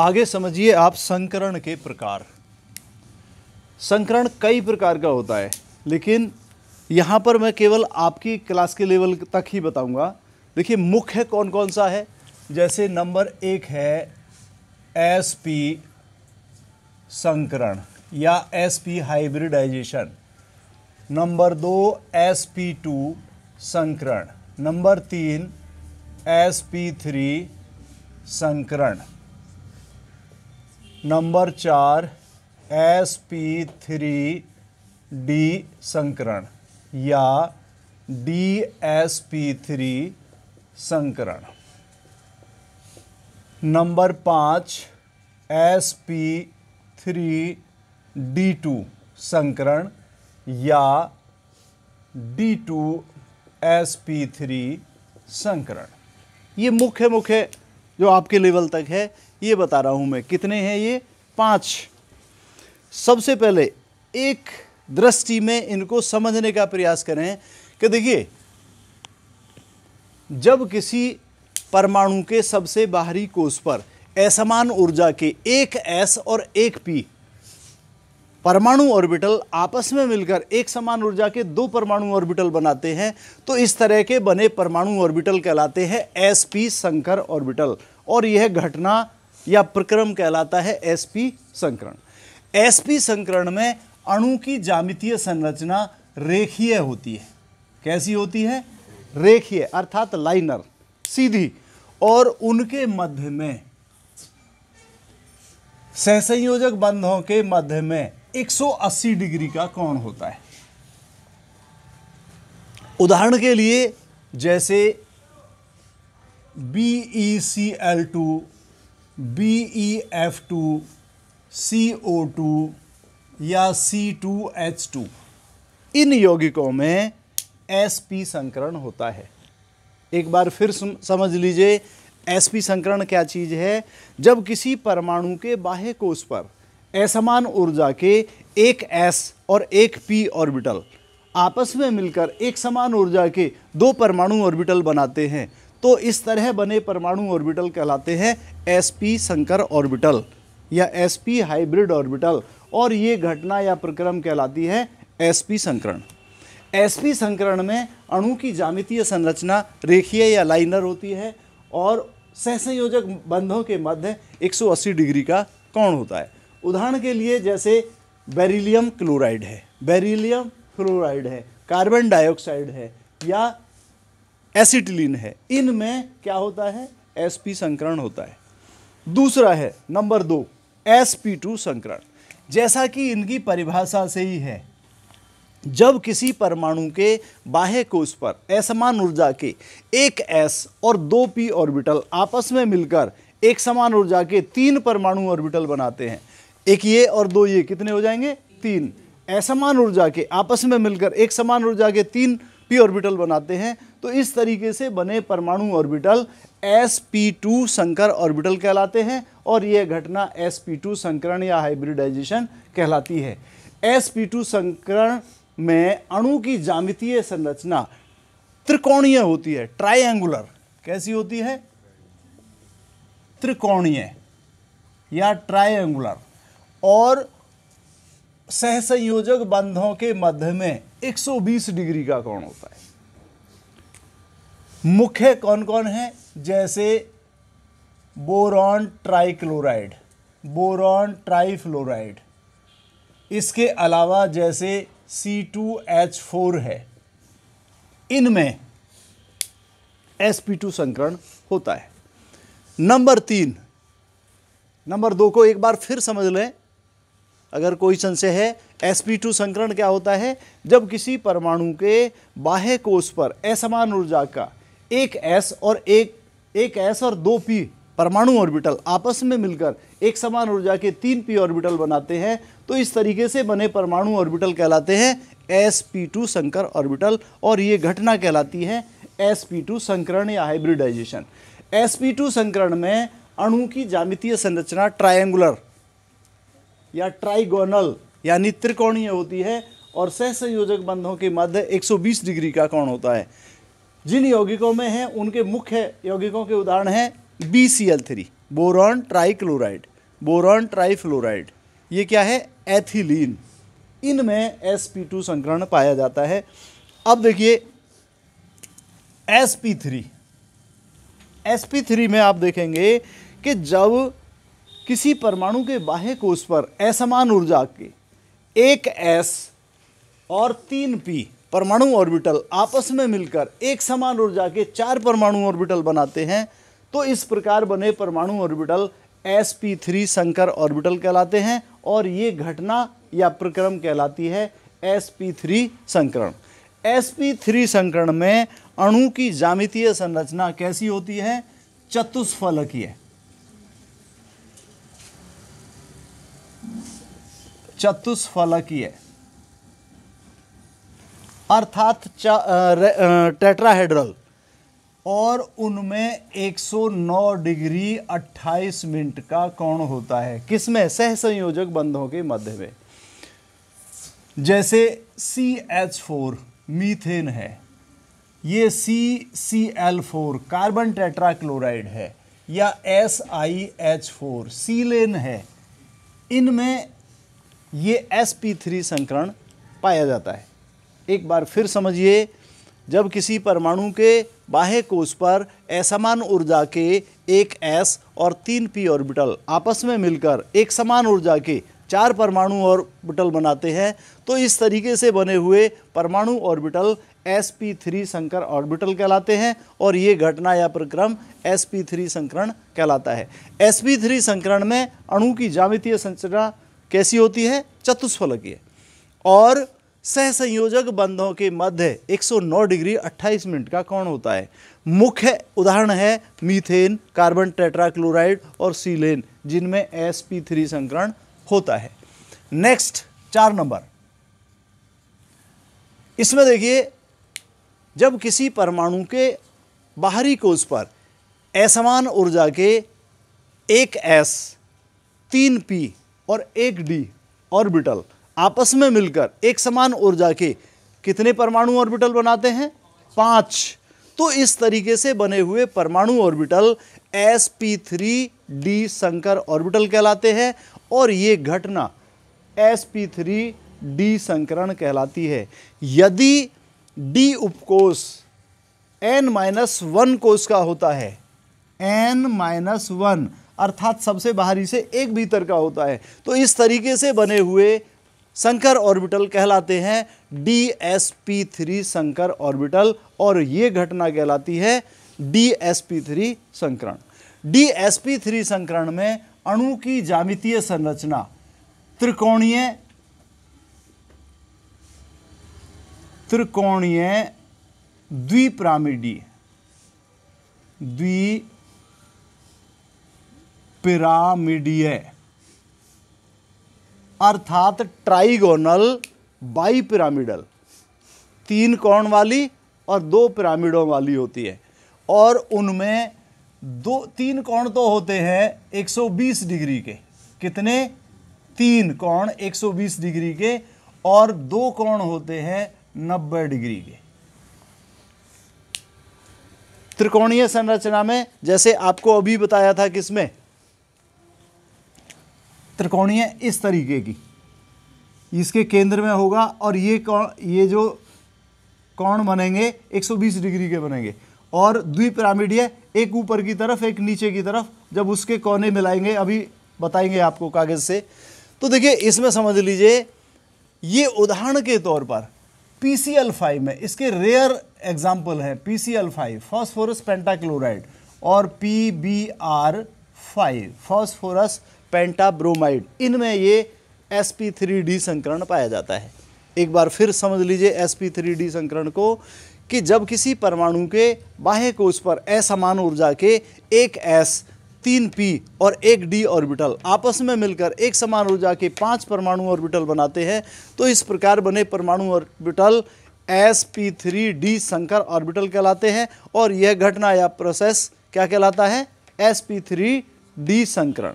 आगे समझिए आप संकरण के प्रकार। संकरण कई प्रकार का होता है, लेकिन यहाँ पर मैं केवल आपकी क्लास के लेवल तक ही बताऊंगा। देखिए मुख्य कौन कौन सा है। जैसे नंबर 1 है sp संकरण या sp हाइब्रिडाइजेशन। नंबर 2 sp2 संकरण। नंबर 3 sp3 संकरण। नंबर 4 sp3d संकरण या dsp3 संकरण। नंबर 5 sp3d2 संकरण या d2sp3 संकरण। ये मुख्य जो आपके लेवल तक है ये बता रहा हूं मैं। कितने हैं ये? 5। सबसे पहले एक दृष्टि में इनको समझने का प्रयास करें कि देखिए जब किसी परमाणु के सबसे बाहरी कोष पर असमान ऊर्जा के एक s और एक p परमाणु ऑर्बिटल आपस में मिलकर एक समान ऊर्जा के 2 परमाणु ऑर्बिटल बनाते हैं, तो इस तरह के बने परमाणु ऑर्बिटल कहलाते हैं sp संकर ऑर्बिटल, और यह घटना या प्रक्रम कहलाता है sp संकरण। sp संकरण में अणु की ज्यामितीय संरचना रेखीय होती है। कैसी होती है? रेखीय, अर्थात लाइनर, सीधी, और उनके मध्य में सहसंयोजक बंधों के मध्य में 180 डिग्री का कोण होता है। उदाहरण के लिए जैसे BeCl2, BeF2, CO2 या C2H2, इन यौगिकों में sp संकरण होता है। एक बार फिर समझ लीजिए sp संकरण क्या चीज है। जब किसी परमाणु के बाह्य कोष पर असमान ऊर्जा के एक s और एक p ऑर्बिटल आपस में मिलकर एक समान ऊर्जा के 2 परमाणु ऑर्बिटल बनाते हैं, तो इस तरह बने परमाणु ऑर्बिटल कहलाते हैं sp संकर ऑर्बिटल या sp हाइब्रिड ऑर्बिटल, और ये घटना या प्रक्रम कहलाती है sp संकरण। sp संकरण में अणु की ज्यामितीय संरचना रेखीय या लाइनर होती है और सहसंयोजक बंधों के मध्य 180 डिग्री का कोण होता है। उदाहरण के लिए जैसे बेरिलियम क्लोराइड है, कार्बन डाइऑक्साइड है या एसिटिलीन है, इनमें क्या होता है? sp संकरण होता है। दूसरा है नंबर 2 sp2 संकरण। जैसा कि इनकी परिभाषा से ही है, जब किसी परमाणु के बाह्य कोष पर असमान ऊर्जा के एक s और 2 p ऑर्बिटल आपस में मिलकर एक समान ऊर्जा के 3 परमाणु ऑर्बिटल बनाते हैं। एक ये और 2 ये, कितने हो जाएंगे? 3। असमान ऊर्जा के आपस में मिलकर एक समान ऊर्जा के 3 p ऑर्बिटल बनाते हैं, तो इस तरीके से बने परमाणु ऑर्बिटल sp2 संकर ऑर्बिटल कहलाते हैं, और यह घटना sp2 संकरण या हाइब्रिडाइजेशन कहलाती है। sp2 संकरण में अणु की ज्यामितीय संरचना त्रिकोणीय होती है, ट्रायंगुलर। कैसी होती है? त्रिकोणीय या ट्रायंगुलर, और सहसंयोजक बंधों के मध्य में 120 डिग्री का कोण होता है। मुख्य कौन कौन है? जैसे बोरॉन ट्राइक्लोराइड, बोरॉन ट्राइफ्लोराइड, इसके अलावा जैसे C2H4 है, इनमें sp2 संकरण होता है। नंबर 3, नंबर 2 को एक बार फिर समझ लें अगर कोई संशय है। sp2 संकरण क्या होता है? जब किसी परमाणु के बाह्य कोष पर असमान ऊर्जा का एक s और 2 p परमाणु ऑर्बिटल आपस में मिलकर एक समान ऊर्जा के 3 p ऑर्बिटल बनाते हैं, तो इस तरीके से बने परमाणु ऑर्बिटल कहलाते हैं sp2 संकर ऑर्बिटल, और ये घटना कहलाती है sp2 संकरण या हाइब्रिडाइजेशन। sp2 संकरण में अणु की ज्यामितीय संरचना ट्रायंगुलर या ट्राइगोनल यानी त्रिकोणीय होती है, और सहसंयोजक बंधों के मध्य 120 डिग्री का कोण होता है। जिन यौगिकों में हैं उनके मुख्य यौगिकों के उदाहरण हैं BCl3 boron trichloride, boron trifluoride, ये क्या है, एथिलीन, इनमें sp2 संकरण पाया जाता है। अब देखिए sp3 में आप देखेंगे कि जब किसी परमाणु के बाह्य कोश पर असमान ऊर्जा के एक s और 3p परमाणु ऑर्बिटल आपस में मिलकर एक समान ऊर्जा के 4 परमाणु ऑर्बिटल बनाते हैं, तो इस प्रकार बने परमाणु ऑर्बिटल sp3 संकर ऑर्बिटल कहलाते हैं और ये घटना या प्रक्रम कहलाती है sp3 संकरण। sp3 संकरण में अणु की ज्यामितीय संरचना कैसी होती है, चतुष्फलकीय, अर्थात टेट्राहेड्रल, और उनमें 109 डिग्री 28 मिनट का कोण होता है। किसमें, सहसंयोजक बंधों के मध्य में। जैसे CH4 मीथेन है, ये CCl4 कार्बन टेट्राक्लोराइड है, या SiH4 सीलेन है, इनमें ये sp3 संकरण पाया जाता है। एक बार फिर समझिए, जब किसी परमाणु के बाह्य कोश पर असमान ऊर्जा के एक s और 3p ऑर्बिटल आपस में मिलकर एक समान ऊर्जा के 4 परमाणु ऑर्बिटल बनाते हैं, तो इस तरीके से बने हुए परमाणु ऑर्बिटल sp3 संकर ऑर्बिटल कहलाते हैं और ये घटना या प्रक्रम sp3 संकरण कहलाता है। sp3 संकरण में अणु की ज्यामितीय संरचना कैसी होती है, चतुष्फलकीय, और सहसंयोजक बंधों के मध्य 109 डिग्री 28 मिनट का कोण होता है। मुख्य उदाहरण है मीथेन, कार्बन टेट्राक्लोराइड और सीलेन, जिनमें sp3 संकरण होता है। नेक्स्ट 4 नंबर, इसमें देखिए, जब किसी परमाणु के बाहरी कोश पर असमान ऊर्जा के एक s, 3p और एक d ऑर्बिटल आपस में मिलकर एक समान ऊर्जा के कितने परमाणु ऑर्बिटल बनाते हैं, 5। तो इस तरीके से बने हुए परमाणु ऑर्बिटल sp3d संकर ऑर्बिटल कहलाते हैं और ये घटना sp3d संकरण कहलाती है। यदि d उपकोष n-1 कोष का होता है, n-1 अर्थात सबसे बाहरी से एक भीतर का होता है, तो इस तरीके से बने हुए संकर ऑर्बिटल कहलाते हैं dsp3 संकर ऑर्बिटल और ये घटना कहलाती है dsp3 संकरण। dsp3 संकरण में अणु की ज्यामितीय संरचना त्रिकोणीय द्विपिरामिडीय अर्थात ट्राइगोनल बाइपिरामिडल, 3 कोण वाली और 2 पिरामिडों वाली होती है, और उनमें 3 कोण तो होते हैं 120 डिग्री के, कितने, 3 कोण 120 डिग्री के, और 2 कोण होते हैं 90 डिग्री के। त्रिकोणीय संरचना में जैसे आपको अभी बताया था, किसमें, त्रिकोणीय इस तरीके की, इसके केंद्र में होगा और ये जो कोण बनेंगे 120 डिग्री के बनेंगे, और द्विपिरामिडीय एक ऊपर की तरफ एक नीचे की तरफ, जब उसके कोने मिलाएंगे, अभी बताएंगे आपको कागज से। तो देखिए इसमें समझ लीजिए, ये उदाहरण के तौर पर PCl5 में इसके रेयर एग्जाम्पल है PCl5 फॉस्फोरस पेंटाक्लोराइड और PBr5 फॉस्फोरस पेंटाब्रोमाइड, इनमें ये sp3d संकरण पाया जाता है। एक बार फिर समझ लीजिए sp3d संकरण को, कि जब किसी परमाणु के बाह्य कोश पर असमान ऊर्जा के एक s, 3p और एक d ऑर्बिटल आपस में मिलकर एक समान ऊर्जा के 5 परमाणु ऑर्बिटल बनाते हैं, तो इस प्रकार बने परमाणु ऑर्बिटल sp3d संकर ऑर्बिटल कहलाते हैं और यह घटना या प्रोसेस क्या कहलाता है, sp3d संकरण।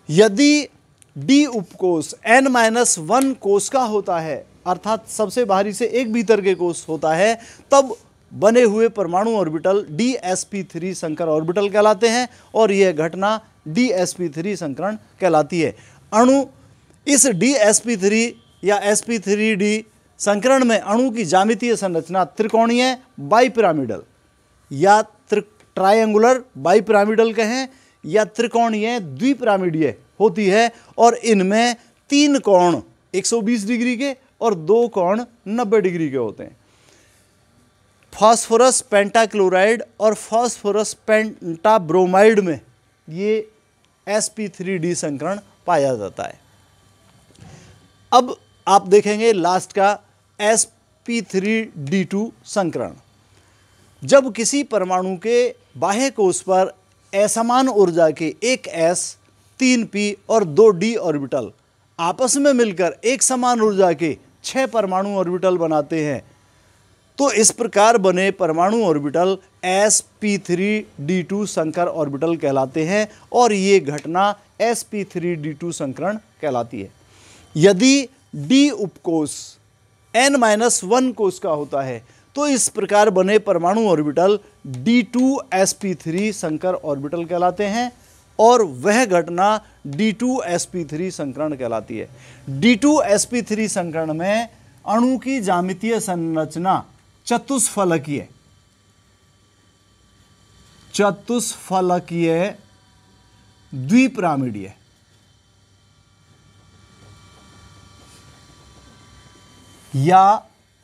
यदि d उपकोष n-1 कोष का होता है, अर्थात सबसे बाहरी से एक भीतर के कोष होता है, तब बने हुए परमाणु ऑर्बिटल dsp3 संकर ऑर्बिटल कहलाते हैं और यह घटना DsP3 संकरण कहलाती है। अणु इस DsP3 या sp3d संकरण में अणु की ज्यामितीय संरचना त्रिकोणीय बाइपिरामिडल या ट्रायंगुलर बाइपिरामिडल कहें या त्रिकोणीय द्विपिरामिडीय होती है और इनमें 3 कोण 120 डिग्री के और 2 कोण 90 डिग्री के होते हैं। फास्फोरस पेंटाक्लोराइड और फास्फोरस पेंटाब्रोमाइड में ये sp3d संकरण पाया जाता है। अब आप देखेंगे लास्ट का sp3d2 संकरण। जब किसी परमाणु के बाह्य कोश पर असमान ऊर्जा के एक s 3p और 2d ऑर्बिटल आपस में मिलकर एक समान ऊर्जा के 6 परमाणु ऑर्बिटल बनाते हैं तो इस प्रकार बने परमाणु ऑर्बिटल sp3d2 संकर ऑर्बिटल कहलाते हैं और ये घटना sp3d2 संकरण कहलाती है। यदि d उपकोष n-1 कोष का होता है तो इस प्रकार बने परमाणु ऑर्बिटल d2sp3 संकर ऑर्बिटल कहलाते हैं और वह घटना d2sp3 संकरण कहलाती है। d2sp3 संकरण में अणु की ज्यामितीय संरचना चतुष्फलकीय द्विपिरामिडीय या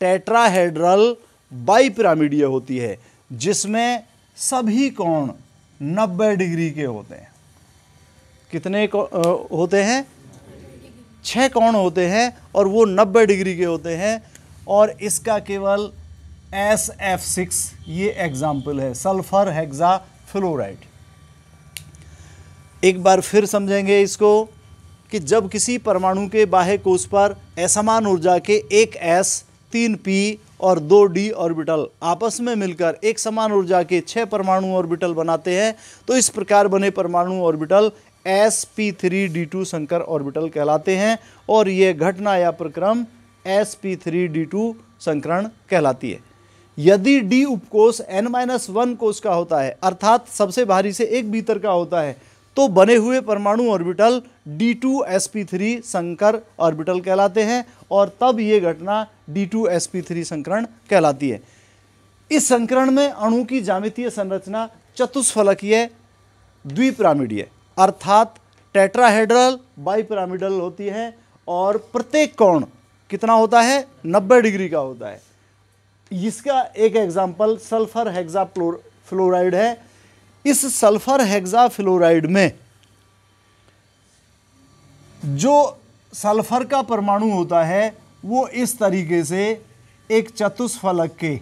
टेट्राहेड्रल बाइपिरामिडीय होती है जिसमें सभी कोण 90 डिग्री के होते हैं। कितने होते हैं? 6 कोण होते हैं और वो 90 डिग्री के होते हैं और इसका केवल SF6 ये एग्जाम्पल है, सल्फर हेक्सा फ्लोराइड। एक बार फिर समझेंगे इसको कि जब किसी परमाणु के बाह्य कोश पर असमान ऊर्जा के एक s 3p और 2d ऑर्बिटल आपस में मिलकर एक समान ऊर्जा के 6 परमाणु ऑर्बिटल बनाते हैं तो इस प्रकार बने परमाणु ऑर्बिटल sp3d2 संकर ऑर्बिटल कहलाते हैं और ये घटना या प्रक्रम sp3d2 संकरण कहलाती है। यदि d उपकोष n-1 कोष का होता है अर्थात सबसे भारी से एक भीतर का होता है तो बने हुए परमाणु ऑर्बिटल d2sp3 संकर ऑर्बिटल कहलाते हैं और तब ये घटना d2sp3 संकरण कहलाती है। इस संकरण में अणु की ज्यामितीय संरचना चतुष्फलकीय द्विपिरामिडीय अर्थात टेट्राहेड्रल बाइपिरामिडल होती है और प्रत्येक कोण कितना होता है? 90 डिग्री का होता है। इसका एक एग्जाम्पल सल्फर हेक्सा फ्लोराइड है। इस सल्फर हेक्सा फ्लोराइड में जो सल्फर का परमाणु होता है वो इस तरीके से एक चतुष्फलक के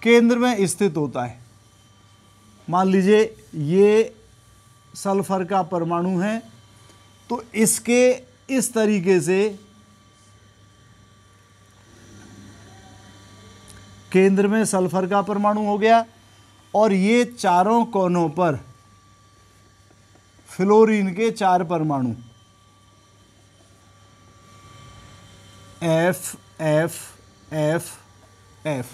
केंद्र में स्थित होता है। मान लीजिए ये सल्फर का परमाणु है तो इसके इस तरीके से केंद्र में सल्फर का परमाणु हो गया और ये चारों कोनों पर फ्लोरीन के 4 परमाणु F F F F।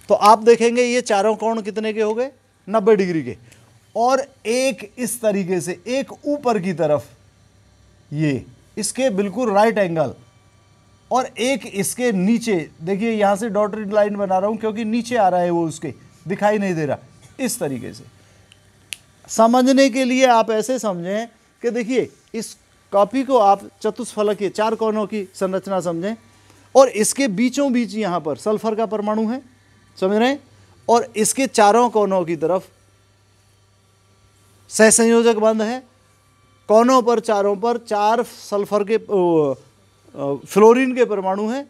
तो आप देखेंगे ये चारों कोण कितने के हो गए? 90 डिग्री के। और एक इस तरीके से एक ऊपर की तरफ ये इसके बिल्कुल राइट एंगल और एक इसके नीचे, देखिए यहां से डॉटेड लाइन बना रहा हूं क्योंकि नीचे आ रहा है वो, उसके दिखाई नहीं दे रहा। इस तरीके से समझने के लिए आप ऐसे समझें कि देखिए इस कॉपी को आप चतुष्फलकीय 4 कोनों की संरचना समझें और इसके बीचों बीच यहां पर सल्फर का परमाणु है, समझ रहे हैं, और इसके चारों कोनों की तरफ सहसंयोजक बंध है। कोनों पर चारों पर 4 सल्फर के फ्लोरीन के परमाणु हैं,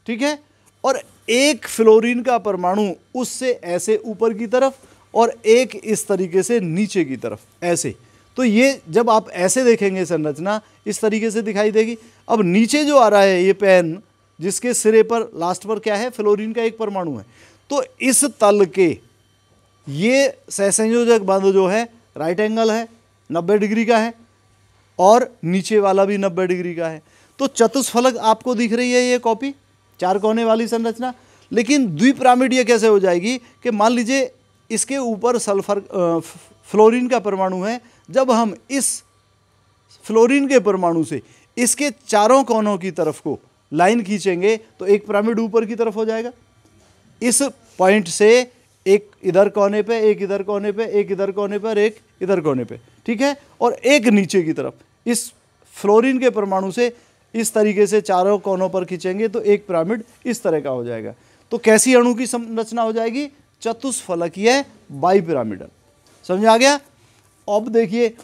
ठीक है, और एक फ्लोरीन का परमाणु उससे ऐसे ऊपर की तरफ और एक इस तरीके से नीचे की तरफ ऐसे। तो ये जब आप ऐसे देखेंगे संरचना इस तरीके से दिखाई देगी। अब नीचे जो आ रहा है ये पेन जिसके सिरे पर लास्ट पर क्या है? फ्लोरीन का एक परमाणु है। तो इस तल के ये सहसंयोजक बंध जो है राइट एंगल है, 90 डिग्री का है और नीचे वाला भी 90 डिग्री का है। तो चतुष्फलक आपको दिख रही है ये कॉपी, 4 कोने वाली संरचना। लेकिन द्विपिरामिडीय कैसे हो जाएगी कि मान लीजिए इसके ऊपर सल्फर फ्लोरीन का परमाणु है, जब हम इस फ्लोरीन के परमाणु से इसके चारों कोनों की तरफ को लाइन खींचेंगे तो एक पिरामिड ऊपर की तरफ हो जाएगा। इस पॉइंट से एक इधर कोने पे, एक इधर कोने पे, एक इधर कोने पर, एक इधर कोने पे, ठीक है, और एक नीचे की तरफ इस फ्लोरीन के परमाणु से इस तरीके से चारों कोनों पर खींचेंगे तो एक पिरामिड इस तरह का हो जाएगा। तो कैसी अणु की संरचना हो जाएगी? चतुष्फलकीय बाइपिरामिडल। समझ आ गया? अब देखिए,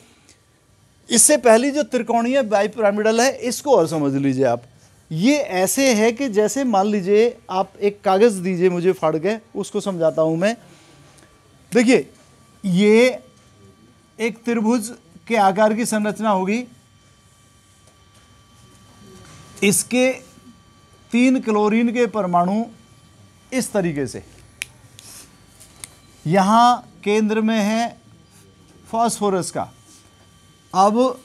इससे पहली जो त्रिकोणीय बाइपिरामिडल है इसको और समझ लीजिए आप। ये ऐसे है कि जैसे मान लीजिए आप एक कागज दीजिए मुझे फाड़ के, उसको समझाता हूं मैं। देखिए, ये एक त्रिभुज के आकार की संरचना होगी। इसके 3 क्लोरीन के परमाणु इस तरीके से, यहां केंद्र में है फास्फोरस का। अब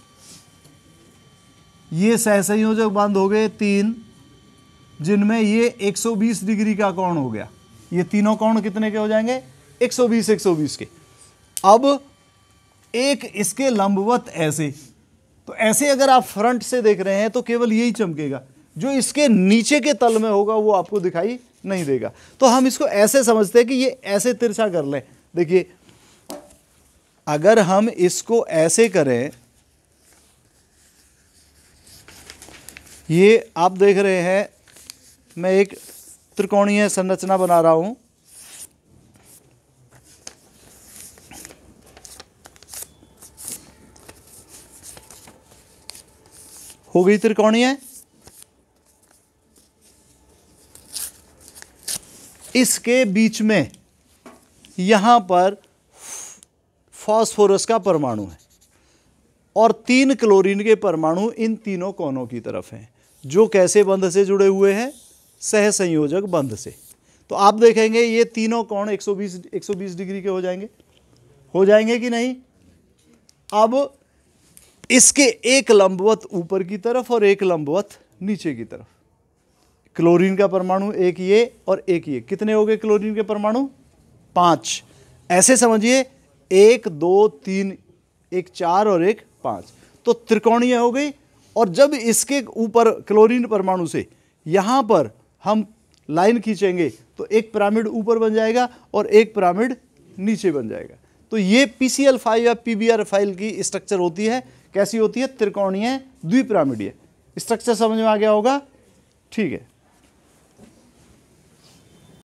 ये सहसंयोजक बंध हो गए 3, जिनमें ये 120 डिग्री का कोण हो गया। ये तीनों कोण कितने के हो जाएंगे? 120 120 के। अब एक इसके लंबवत ऐसे, तो ऐसे अगर आप फ्रंट से देख रहे हैं तो केवल यही चमकेगा, जो इसके नीचे के तल में होगा वो आपको दिखाई नहीं देगा। तो हम इसको ऐसे समझते हैं कि ये ऐसे तिरछा कर लें। देखिए, अगर हम इसको ऐसे करें, ये आप देख रहे हैं मैं एक त्रिकोणीय संरचना बना रहा हूं। हो गई त्रिकोणीय। इसके बीच में यहां पर फास्फोरस का परमाणु है और 3 क्लोरीन के परमाणु इन तीनों कोनों की तरफ हैं, जो कैसे बंध से जुड़े हुए हैं? सहसंयोजक बंध से। तो आप देखेंगे ये तीनों कोण 120 डिग्री के हो जाएंगे कि नहीं? अब इसके एक लंबवत ऊपर की तरफ और एक लंबवत नीचे की तरफ। क्लोरीन का परमाणु एक ये और एक ये, कितने हो गए क्लोरीन के परमाणु? 5। ऐसे समझिए, 1 2 3, एक 4 और एक 5, तो त्रिकोणीय हो गई। और जब इसके ऊपर क्लोरीन परमाणु से यहां पर हम लाइन खींचेंगे तो एक पिरामिड ऊपर बन जाएगा और एक पिरामिड नीचे बन जाएगा। तो ये PCl5 या PBr फाइल की स्ट्रक्चर होती है। कैसी होती है? त्रिकोणीय द्विपिरामिडीय। स्ट्रक्चर समझ में आ गया होगा? ठीक है।